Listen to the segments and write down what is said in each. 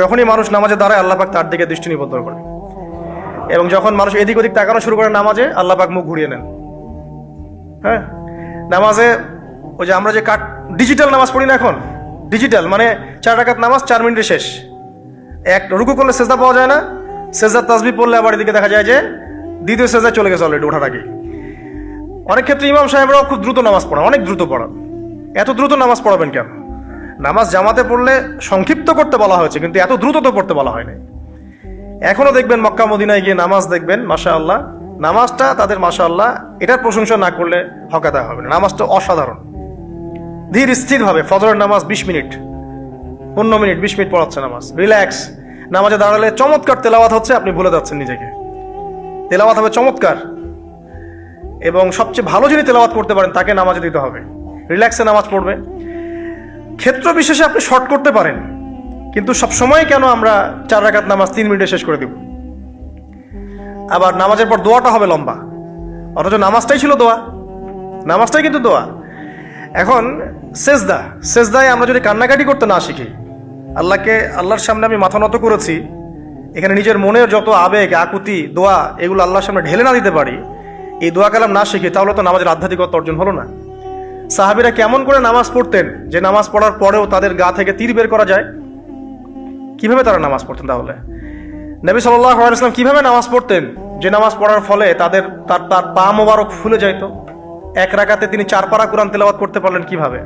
যখনই মানুষ নামাজে দাঁড়ায় আল্লাহ পাক তার দিকে দৃষ্টি নিবদ্ধ করে, এবং যখন মানুষ এদিক ওদিক তাকানো শুরু করে নামাজে আল্লাহ পাক মুখ ঘুরিয়ে নেন। হ্যাঁ, নামাজে ওই যে আমরা যে ডিজিটাল নামাজ পড়ি না, এখন ডিজিটাল মানে 4 রাকাত নামাজ 4 মিনিটে শেষ। এক রুকু করলে সেজদা পাওয়া যায় না, সেজদার তাসবিহ পড়লে আবার এদিকে দেখা যায় যে দ্বিতীয় সেজদায় চলে গেছে অলরেডি ওঠার আগে। অনেক ক্ষেত্রে ইমাম সাহেবরাও খুব দ্রুত নামাজ পড়ান, অনেক দ্রুত পড়ান। এত দ্রুত নামাজ পড়াবেন কেন? নামাজ জামাতে পড়লে সংক্ষিপ্ত করতে বলা হয়েছে, কিন্তু এত দ্রুত তো পড়তে বলা হয়নি। এখনো দেখবেন মক্কা মদিনায় গিয়ে নামাজ দেখবেন, মাশাআল্লাহ, নামাজটা তাদের মাশাআল্লাহ এটার প্রশংসা না করলে হকাতা হবে না। নামাজটা অসাধারণ, ধীর স্থির ভাবে ফজরের নামাজ 20 মিনিট 15 মিনিট 20 মিনিট পড়াচ্ছে নামাজ, রিল্যাক্স। নামাজে দাঁড়ালে চমৎকার তেলাওয়াত হচ্ছে, আপনি ভুলে যাচ্ছেন নিজেকে। তেলাওয়াত হবে চমৎকার, এবং সবচেয়ে ভালো যিনি তেলাওয়াত করতে পারেন তাকে নামাজে দিতে হবে। রিল্যাক্সে নামাজ পড়বে। ক্ষেত্র বিশেষে আপনি শর্ট করতে পারেন, কিন্তু সব সময় কেন আমরা 4 রাকাত নামাজ 3 মিনিটে শেষ করে দিব? আবার নামাজের পর দোয়াটা হবে লম্বা, অথচ নামাজটাই ছিল দোয়া, নামাজটাই কিন্তু দোয়া। এখন সেজদায় আমরা যদি কান্নাকাটি করতে না শিখি, আল্লাহর সামনে আমি মাথা নত করেছি, এখানে নিজের মনের যত আবেগ আকুতি দোয়া এগুলো আল্লাহর সামনে ঢেলে না দিতে পারি, এই দোয়া কালাম না শিখি, তাহলে তো নামাজের আধ্যাত্মিকতা অর্জন হলো না। সাহাবীরা কেমন করে নামাজ পড়তেন যে নামাজ পড়ার পরেও তাদের গা থেকে তীর বের করা যায়? কিভাবে তারা নামাজ পড়তেন? তাহলে নবী সাল্লাল্লাহু আলাইহি ওয়াসাল্লাম কিভাবে নামাজ পড়তেন যে নামাজ পড়ার ফলে তার পা মোবারক ফুলে যাইত? 1 রাকাতে তিনি 4 পারা কোরআন তেলাওয়াত করতে পারলেন কিভাবে?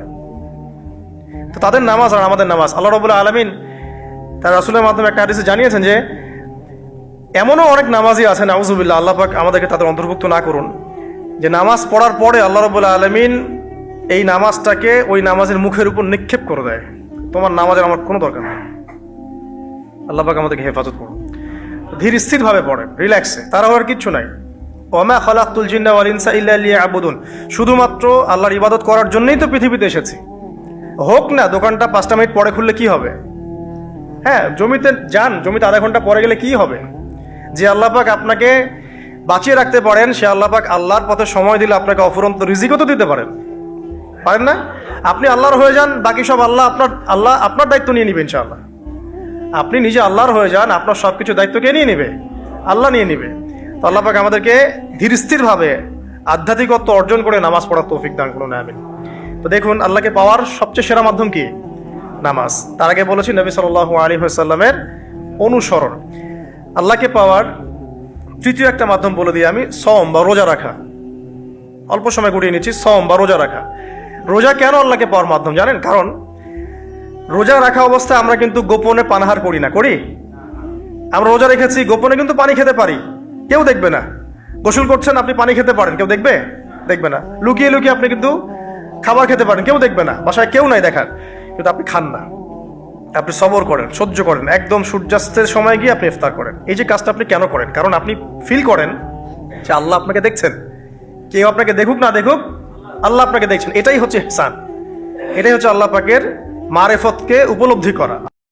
তো তাদের নামাজ আর আমাদের নামাজ, আল্লাহ রাব্বুল আলামিন তার রাসূলের মাধ্যমে একটা হাদিসে জানিয়েছেন যে এমনও অনেক নামাজি আছেন, নাউযুবিল্লাহ, আল্লাহ পাক আমাদেরকে তাদের অন্তর্ভুক্ত না করুন, যে নামাজ পড়ার পরে আল্লাহ রাব্বুল আলামিন এই নামাজটাকে ওই নামাজের মুখের উপর নিক্ষেপ করে দেয়, তোমার নামাজের আমার কোনো দরকার নেই। আল্লাহ পাক আমাদেরকে হেফাজত করুন। ধীর স্থির ভাবে পড়েন, রিল্যাক্সে, তারা হওয়ার কিচ্ছু নাই। ওয়ামা খালাকতুল জিন্না ওয়াল ইনসা ইল্লা লিয়াবুদুন, শুধুমাত্র আল্লাহর ইবাদত করার জন্যই তো পৃথিবীতে এসেছি। হোক না দোকানটা 5টা মিনিট পরে খুললে কি হবে? হ্যাঁ, জমিতে যান, জমিতে আধা ঘন্টা পরে গেলে কি হবে? যে আল্লাহ পাক আপনাকে বাঁচিয়ে রাখতে পারেন, সে আল্লাহ পাক আল্লাহর পথে সময় দিলে আপনাকে অফুরন্ত রিজিকও তো দিতে পারেন না? আপনি আল্লাহর হয়ে যান, বাকি সব আল্লাহ আপনার দায়িত্ব নিয়ে নিবে ইনশাআল্লাহ। আপনি নিজে আল্লাহর হয়ে যান, আপনার সবকিছু দায়িত্ব কে নিয়ে নিবে? আল্লাহ নিয়ে নিবে। তো আল্লাহ পাক আমাদেরকে ধীর স্থির ভাবে আধ্যাত্মিকত্ব অর্জন করে নামাজ পড়ার তৌফিক দান করুন, আমিন। তো দেখুন, আল্লাহকে পাওয়ার সবচেয়ে সেরা মাধ্যম কি? নামাজ। তার আগে বলেছি নবী সাল্লাল্লাহু আলাইহি ওয়াসাল্লামের অনুসরণ। আল্লাহকে পাওয়ার তৃতীয় একটা মাধ্যম বলে দিই আমি, সওম বা রোজা রাখা। অল্প সময় গুটিয়ে নিচ্ছি, সওম বা রোজা রাখা। রোজা কেন আল্লাহকে পাওয়ার মাধ্যম জানেন? কারণ রোজা রাখা অবস্থায় আমরা কিন্তু গোপনে পানাহার করি না, করি? আমরা রোজা রেখেছি, গোপনে কিন্তু পানি খেতে পারি, কেউ দেখবে না। গোসল করছেন, আপনি পানি খেতে পারেন, কেউ দেখবে না। লুকিয়ে লুকিয়ে আপনি কিন্তু খাবার খেতে পারেন, কেউ দেখবে না, বাসায় কেউ নাই দেখার, কিন্তু আপনি খান না। আপনি সবর করেন, সহ্য করেন, একদম সূর্যাস্তের সময় গিয়ে আপনি ইফতার করেন। এই যে কাজটা আপনি কেন করেন? কারণ আপনি ফিল করেন যে আল্লাহ আপনাকে দেখছেন। কেউ আপনাকে দেখুক না দেখুক, আল্লাহ আপনাকে দেখছেন। এটাই হচ্ছে ইহসান, এটাই হচ্ছে আল্লাহ পাকের মারেফতকে উপলব্ধি করা।